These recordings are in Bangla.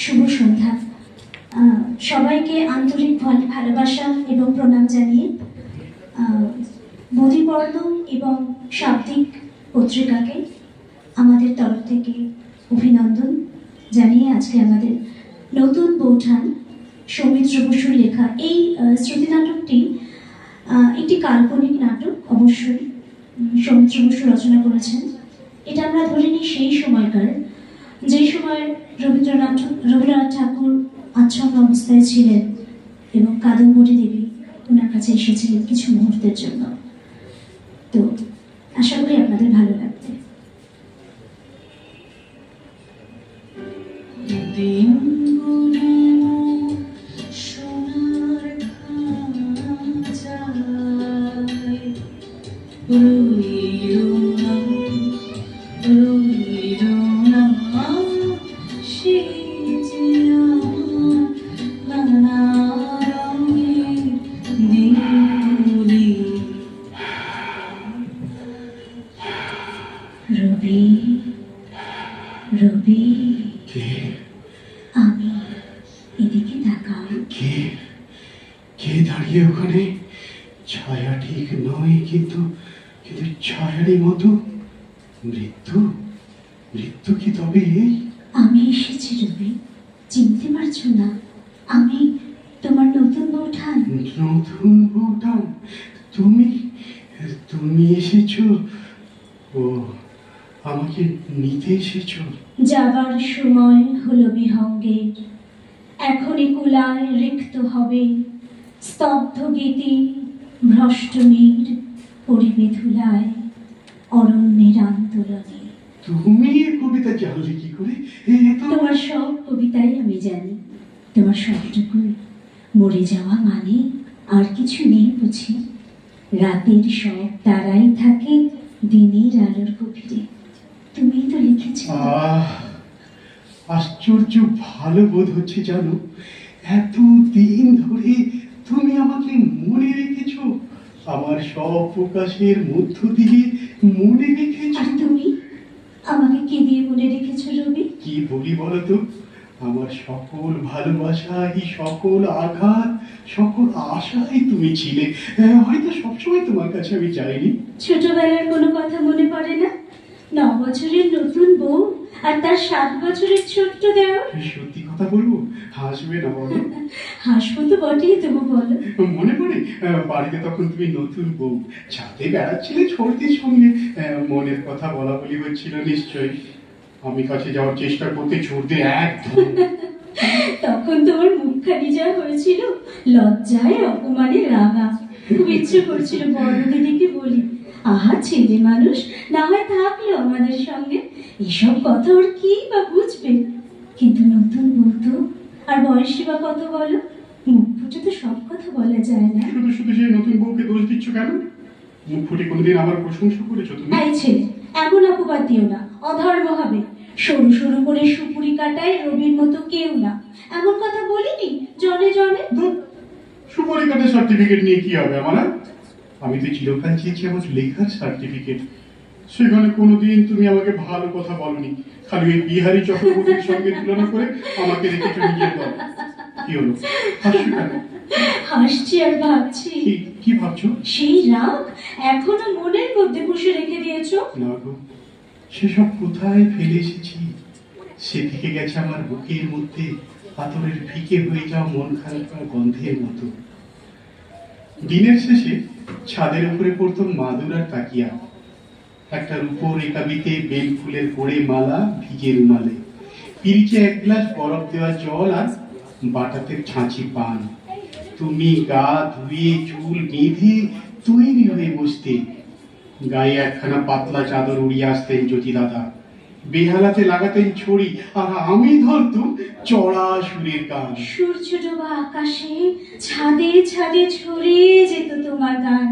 শুভ সন্ধ্যা। সবাইকে আন্তরিক ভালোবাসা এবং প্রণাম জানিয়ে বদিবর্ণ এবং শাব্দিক পত্রিকাকে আমাদের তরফ থেকে অভিনন্দন জানিয়ে আজকে আমাদের নতুন বৌঠান সৌমিত্র বসুর লেখা এই শ্রুতি নাটকটি একটি কাল্পনিক নাটক। অবশ্যই সৌমিত্র বসু রচনা করেছেন। এটা আমরা ধরে নিই সেই সময়কার, যে সময় রবীন্দ্রনাথ ঠাকুর আচ্ছন্ন অবস্থায় ছিলেন এবং কাদম্বরী দেবী ওনার কাছে এসেছিলেন কিছু মুহূর্তের জন্য। তো আশা করি আপনাদের ভালো লাগবে। রবি, রবি, আমি এদিকে তাকাও। কে দাঁড়িয়ে ওখানে? ছায়া ঠিক নয়, কিন্তু ছায়ারই মতো। মৃত্যু কি তবে এই? আমি এসেছি রবি, চিনতে পারছো না? আমি তোমার নতুন বৌঠান। নতুন বৌঠান? তুমি এসেছো? ও, আমাকে নিতে এসেছো? যাবার সময় হলো বিহঙ্গে, এখনই কুলায় রিক্ত হবে স্তব্ধ গীতি ভ্রষ্ট নীর পরিবে ধুলায় অরণ্যের আন্দোলনে। তুমি কবিতা জানলে কি করে? তোমার সব কবিতাই আমি জানি। তোমার সবটুকুই মরে যাওয়া মানে আর কিছু নেই বুঝি। রাতের সব তারাই থাকে দিনের আলোর গভীরে। তুমি তো লিখেছ। আশ্চর্য ভালো বোধ হচ্ছে জানো, এত দিন ধরে তুমি আমাকে মনে রেখেছো। আমার সব প্রকাশের মধ্য দিয়ে মনে রেখেছো। তুমি আমাকে কি দিয়ে মনে রেখেছো রবি? কি বলি বলো তো? আমার সকল ভালোবাসাই, সকল আঘাত, সকল আশাই তুমি ছিলে। হয়তো সবসময় তোমার কাছে আমি যাইনি। ছোটবেলার কোনো কথা মনে পড়ে না? 9 বছরের নতুন বউ আর তার 7 বছরের ছোট্ট দেওর। সত্যি কথা বলবো? হাসবে না বলো? হাসবো তো বটেই, তবু বলো। মনে পড়ে বাড়িতে তখন তুমি নতুন বউ, ছাদে বেড়াচ্ছিলে ছোটদের সঙ্গে, মনের কথা বলা বলি হচ্ছিল নিশ্চয়ই। আমি কাছে যাওয়ার চেষ্টা করতে ছোটদের একদম। তখন তোমার মুখখানি যা হয়েছিল, লজ্জায় অপমানে রাঙা। খুব ইচ্ছে করছিল বড় দিদিকে বলি, আহা ছেলে মানুষ, না হয় থাকলো আমাদের সঙ্গে, এসব কথা ওর কি বা বুঝবে। কিন্তু নতুন বউ তো, আর বয়সী বা কত বলো? মুখ ফুটে তো সব কথা বলা যায় না। শুধু সেই নতুন বউকে দোষ দিচ্ছ কেন? মুখ ফুটে কোনোদিন আমার প্রশংসা করেছো তুমি? এই ছেলে, এমন অপবাদ দিও না, অধর্ম হবে। সরু সরু করে সুপুরি কাটায় রবির মতো কেউ না, এমন কথা বলিনি জনে জনে। সুপুরি কাটার সার্টিফিকেট নিয়ে কি হবে আমার? আমি তো চিরকাল চেয়েছি আমার লেখার সার্টিফিকেট। সেখানে কোনোদিন তুমি আমাকে ভালো কথা বলনি, খালি ওই বিহারী চক্রবর্তীর সঙ্গে তুলনা করে আমাকে রেখেছো নিজের দল। কি হলো, হাসছো কেন? হাসছি আর ভাবছি। কি ভাবছো? সেই রাগ এখনো মনের মধ্যে পুষে রেখে দিয়েছো? না গো, সেসব কোথায় ফেলে এসেছি। সে থেকে গেছে আমার বুকের মধ্যে পাথরের ফিকে হয়ে যাওয়া মন খারাপ গন্ধের মতো। দিনের শেষে ছাদের উপরে পড়তো মাদুর আর তাকিয়া, একটা রূপোর রেকাবিতে বেল ফুলের গোড়ে মালা ভিজে রুমালে, পিরিচে 1 গ্লাস বরফ দেওয়া জল আর বাটাতে ছাঁচি পান। তুমি গা ধুয়ে চুল বেঁধে তৈরি হয়ে বসতে। গায়ে একখানা পাতলা চাদর উড়িয়ে আসতেন জ্যোতি দাদা, বেহালাতে লাগাতেন ছড়ি, আর আমি ধরতুম চড়া সুরের গান। সূর্য ডোবা আকাশে ছাদে ছাদে ছড়িয়ে যেত তোমার গান।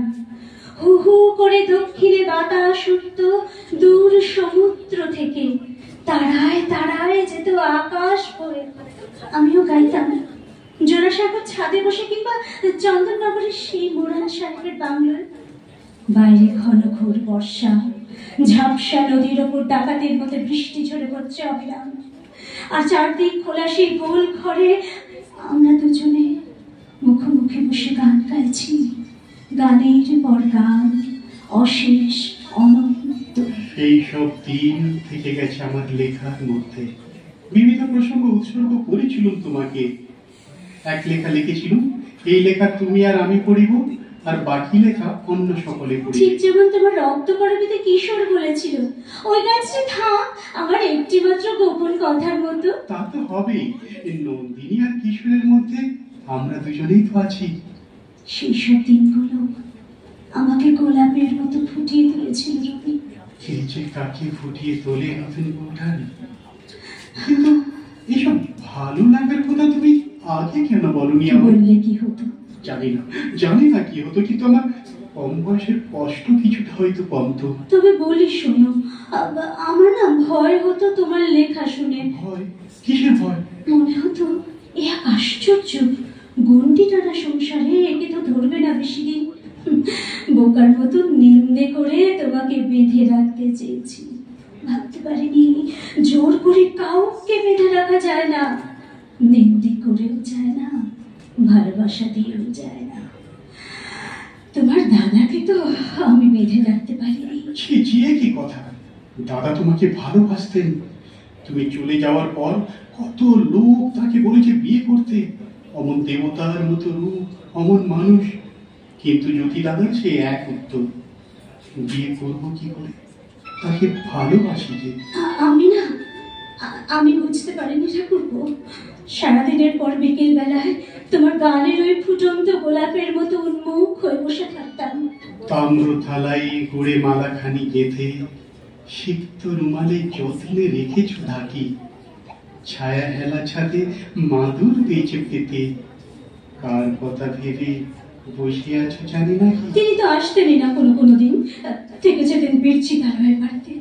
হু হু করে দক্ষিণে বাতাস উঠত দূর সমুদ্র থেকে, তারায় তারায় যেত আকাশ হয়ে। আমিও গাইতাম জোড়াসাগর ছাদে বসে, কিংবা চন্দননগরের সেই মোরান সাহেবের বাংলায়। বাইরে ঘন ঘোর বর্ষা, ঝাপসা নদীর ওপর ডাকাতের মতো বৃষ্টি ঝরে পড়ছে অবিরাম। আর চারদিক খোলা সেই গোল ঘরে আমরা দুজনে মুখোমুখি বসে গান গাইছি, গানের পর গান, অশেষ অনন্ত। সেই সব দিন থেকে গেছে আমার লেখার মধ্যে। বিভিন্ন প্রসঙ্গ উৎসর্গ করেছিলাম তোমাকে। এক লেখা লিখেছিলাম, এই লেখা তুমি আর আমি পড়িব, আর বাকি লেখা অন্য সকলে পড়িবে। ঠিক যেমন তোমার রক্ত করবিতে কিশোর বলেছিল, ওই গাছটি থাক আমার একটি মাত্র গোপন কথার মতো। তা তো হবেই, নন্দিনী আর কিশোরের মধ্যে আমরা দুজনেই তো আছি। সেই সব দিনগুলো আমাকে গোলাপের মতো ফুটিয়ে তুলেছিল রবি। কে যে কাকে ফুটিয়ে তোলে নতুন বউঠান। কিন্তু এসব ভালো লাগার কথা তুমি আগে কেন বলনি? বললে কি হতো? জানি না কি হতো, কিন্তু আমার কম বয়সের কষ্ট কিছুটা হয়তো কমতো। তবে বলি শোনো, আমার না ভয় হতো তোমার লেখা শুনে। ভয়? কিসের ভয়? মনে হতো এ এক আশ্চর্য গন্ডি টানা সংসারে, একে তো ধরবে না বেশি দিন। বোকার মতো নিন্দে করে তোমাকে বেঁধে রাখতে চেয়েছি। ভাবতে পারিনি জোর করে কাউকে বেঁধে রাখা যায় না, নিন্দে করেও যায় না, ভালোবাসা দিয়েও যায় না। তোমার দাদাকে তো আমি বেঁধে রাখতে পারিনি। কি কথা! দাদা তোমাকে ভালোবাসতেন। তুমি চলে যাওয়ার পর কত লোক তাকে বলেছে বিয়ে করতে। অমন দেবতার মতো রূপ, অমন মানুষ। কিন্তু জ্যোতি দাদার সে এক উত্তর, বিয়ে করবো কি করে, তাকে ভালোবাসি যে। আমি বুঝতে পারিনি ঠাকুরপো। সারাদিনের পর বিকেল বেলায় তোমার গানের ওই ফুটন্ত গোলাপের মতো উন্মুখ হয়ে বসে থাকতাম। তাম্র থালাই গুড়ে মালাখানি গেথে সিক্ত রুমালে যত্নে রেখেছ ঢাকি। ছায়া হেলা ছাদে মাদুর বেঁচে পেতে কার কথা ভেবে বসে আছো জানি না। তিনি তো আসতেনই না কোনোদিন, থেকে যেতেন বীরচিতালয়ের বাড়িতে।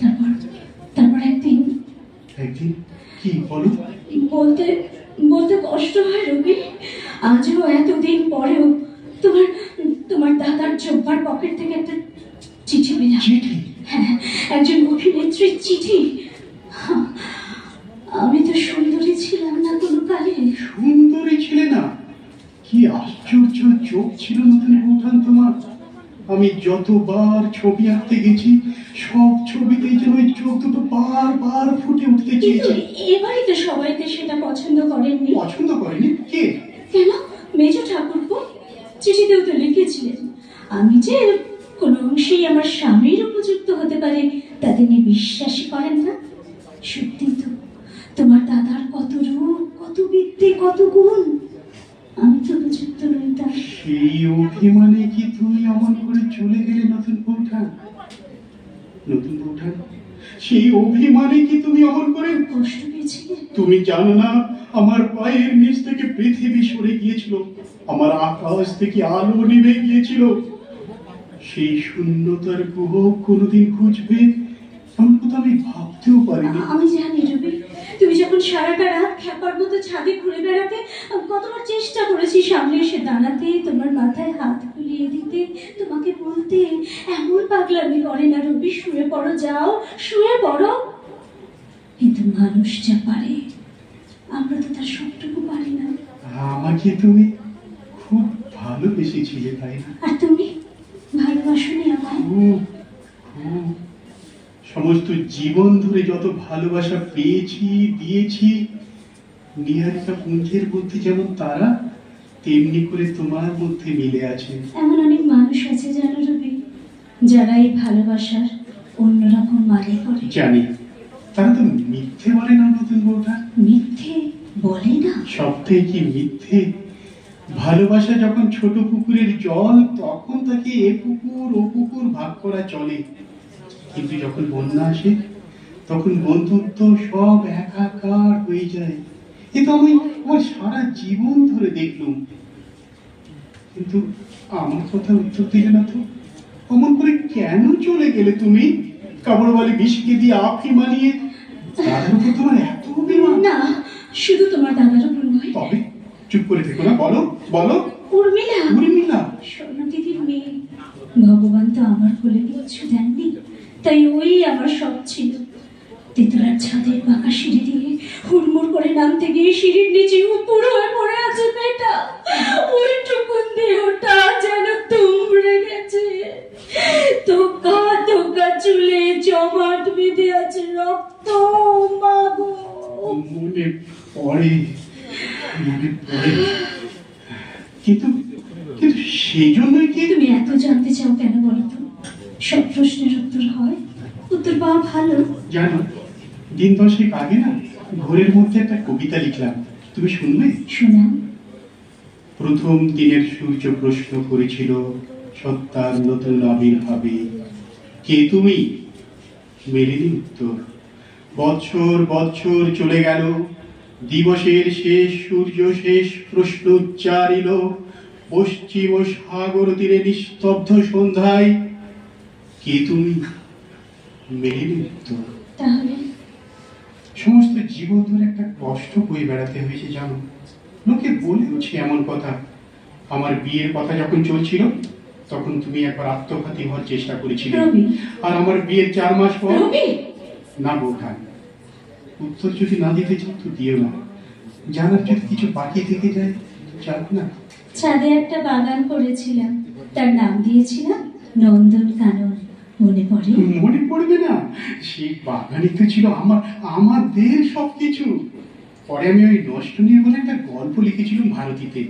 তারপর একদিন কি বলো? বলতে কষ্ট হয় রবি, আজও এতদিন পরেও তোমার দাদার জব্বার পকেট থেকে একটা চিঠি পেলাম। হ্যাঁ, একজন অভিনেত্রীর চিঠি। আমি তো সুন্দরী ছিলাম না কোনো কালে। সুন্দরী ছিলে না? কি আশ্চর্য চোখ ছিল নতুন বউঠান তোমার। আমি যতবার ছবি আঁকতে গেছি সব ছবিতেই যেন ওই চোখ দুটো বারবার ফুটে উঠতে চেয়েছে। এবারই তো সবাই তো সেটা পছন্দ করেননি। পছন্দ করেনি? কে? কেন? মেজ ঠাকুরপো চিঠিতেও তো লিখেছিলেন আমি যে কোন অংশেই আমার স্বামীর উপযুক্ত হতে পারে তা তিনি বিশ্বাসই করেন না। সত্যি তো, তোমার দাদার কত রূপ, কত বিদ্যে, কত গুণ, আমি তো উপযুক্ত নই। তা সেই অভিমানে কি তুমি অমন করে চলে গেলে নতুন বউঠান? সেই অভিমানে কি তুমি অমন করে কষ্ট পেয়েছিলে? তুমি জানো না, আমার পায়ের নিচ থেকে পৃথিবী সরে গিয়েছিল, আমার আকাশ থেকে আলো নিভে গিয়েছিল। সেই শূন্যতার গুহ কোনোদিন খুঁজবে এমন কথা আমি ভাবতেও পারিনি। আমি জানি রবি, তুমি যখন সারাটা রাত খ্যাপার মতো ছাদে ঘুরে বেড়াতে, কতবার চেষ্টা করেছি সামনে এসে দাঁড়াতে, তোমার মাথায় হাত বুলিয়ে দিতে, তোমাকে বলতে এমন পাগলামি করে না রবি, শুয়ে পড়ো, যাও শুয়ে পড়ো। কিন্তু মানুষ যা পারে আমরা তো তার সবটুকু পারি না। আমাকে তুমি খুব ভালোবেসেছিলে, তাই না? আর তুমি ভালোবাসোনি আমায়? খুব। সমস্ত জীবন ধরে যত ভালোবাসা পেয়েছি, দিয়েছি, নিহারিকা পুঞ্জের মধ্যে যেমন তারা, তেমনি করে তোমার মধ্যে মিলে আছে। এমন অনেক মানুষ আছে জানো রবি, যারা এই ভালোবাসার অন্যরকম মানে করে। জানি, তারা তো মিথ্যে বলে না নতুন বউটা? মিথ্যে বলে না? সবটাই কি মিথ্যে? ভালোবাসা যখন ছোট পুকুরের জল, তখন তাকে এ পুকুর ও পুকুর ভাগ করা চলে। কিন্তু যখন বন্যা আসে, তখন বন্ধুত্ব সব একাকার হয়ে যায়। এ তো আমি আমার সারা জীবন ধরে দেখলুম। কিন্তু আমার কথা উত্তর দিলে না তো। অমন করে কেন চলে গেলে তুমি? কাপড় বলে বিষকে দিয়ে আফি মানিয়ে দাদার উপর তোমার এত অভিমান? না, শুধু তোমার দাদার উপর নয়। তবে চুপ করে থেকো না, বলো বলো। উর্মিলা স্বর্ণ দিদির মেয়ে। ভগবান তো আমার কোলে কিচ্ছু দেননি, তাই ওই আমার সব ছিল। তেতলার ছাদের বাঁকা সিঁড়ি দিয়ে নামতে গিয়ে সিঁড়ির নিচে উপুড় হয়ে পড়ে আছে মেয়েটা। ওইটুকুন দেহটা যেন তুমড়ে গেছে, তোকা তোকা চুলে জমাট বেঁধে আছে রক্ত। মাগো মনে পড়ে, মনে পড়ে, কিন্তু কিন্তু সেই জন্যই কি? তুমি এত জানতে চাও কেন বলো তো? সব প্রশ্নের উত্তর হয়, উত্তর পাওয়া ভালো। জানো, দিন 10 আগে না ভোরের মধ্যে একটা কবিতা লিখলাম, তুমি শুনবে? শোনাও। প্রথম দিনের সূর্য প্রশ্ন করেছিল সত্তার নতুন আবির্ভাবে, কে তুমি? মেলেনি উত্তর। বছর বছর চলে গেল, দিবসের শেষ সূর্য শেষ প্রশ্ন উচ্চারিল পশ্চিম সাগর তীরে নিস্তব্ধ সন্ধ্যায়, কে তুমি? মেলেনি উত্তর। তাহলে সমস্ত জীবন ধরে একটা কষ্ট বয়ে বেড়াতে হয়েছে জানো। লোকে বলেওছে এমন কথা, আমার বিয়ের কথা যখন চলছিল তখন তুমি একবার আত্মঘাতী হওয়ার চেষ্টা করেছিলে, রবি, আর আমার বিয়ের 4 মাস পর। রবি, না বৌঠান, উত্তর যদি না দিতে চাও তো দিও না। জানার যদি কিছু বাকি থেকে যায় চাও না। ছাদে একটা বাগান করেছিলাম, তার নাম দিয়েছিলাম নন্দন কানন। মনে পড়ে? মনে পড়বে না? সেই বাগানই তো ছিল আমাদের সবকিছু। পরে আমি ওই নষ্ট নিয়ে বলে একটা গল্প লিখেছিলাম ভারতীতে,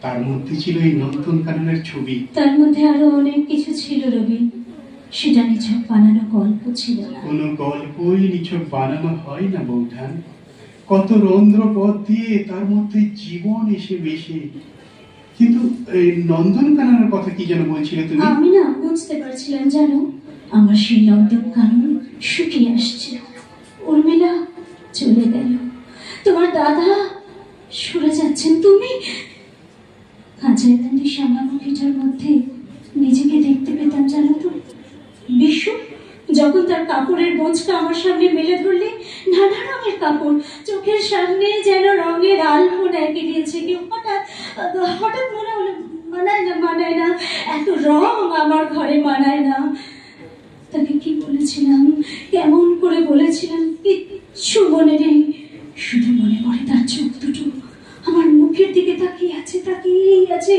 তার মধ্যে ছিল এই নন্দন কাননের ছবি। তার মধ্যে আরো অনেক কিছু ছিল রবি, সেটা নিছক বানানো গল্প ছিল না। কোনো গল্পই নিছক বানানো হয় না বৌঠান, কত রন্ধ্র পথ দিয়ে তার মধ্যে জীবন এসে মেশে। কিন্তু এই নন্দন কাননের কথা কি যেন বলছিলে তুমি? আমি না বুঝতে পারছিলাম জানো, আমার সেই নন্দন কানন শুকিয়ে আসছে। উর্মিলা চলে গেল, তোমার দাদা সরে যাচ্ছেন, তুমি কাঁচাইকান্দি শ্যামামুখীটার মধ্যে নিজেকে দেখতে পেতাম জানো তো। বিশু যখন তার কাপড়ের বোঁচটা আমার সামনে মেলে ধরলে, নানা রঙের কাপড়, চোখের সামনে যেন রঙের আলপনা এঁকে দিয়েছে কেউ। হঠাৎ হঠাৎ মনে হলো মানায় না, মানায় না, এত রং আমার ঘরে মানায় না। তাকে কি বলেছিলাম, কেমন করে বলেছিলাম, কিচ্ছু মনে নেই। শুধু মনে পড়ে তার চোখ দুটো আমার মুখের দিকে তাকিয়ে আছে, তাকিয়েই আছে।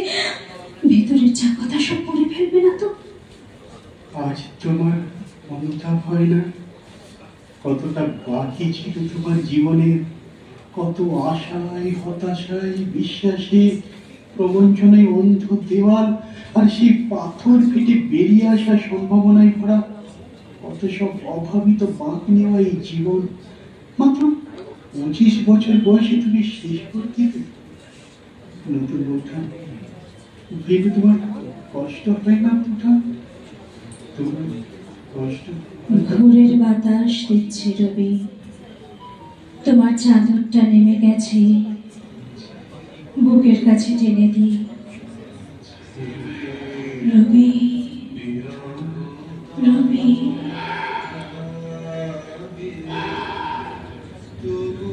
ভেতরের যা কথা সব পড়ে ফেলবে না তো? আজ তোমার অনুতাপ হয় না? কতটা বাকি ছিল তোমার জীবনের, কত আশায় হতাশায় বিশ্বাসে প্রবঞ্চনায় অন্ধ দেওয়াল, আর সেই পাথর ফেটে বেরিয়ে আসা সম্ভাবনায় ভরা কত সব অভাবিত বাঁক নেওয়া এই জীবন। মাত্র 25 বছর বয়সে তুমি শেষ করে দিতে। নতুন বৌঠান, ভেবে তোমার কষ্ট হয় না বৌঠান? তোমার কষ্ট? ভোরের বাতাস দিচ্ছে রবি, তোমার চাদরটা নেমে গেছে, বুকের কাছে টেনে দি। রবি, রবি, তবু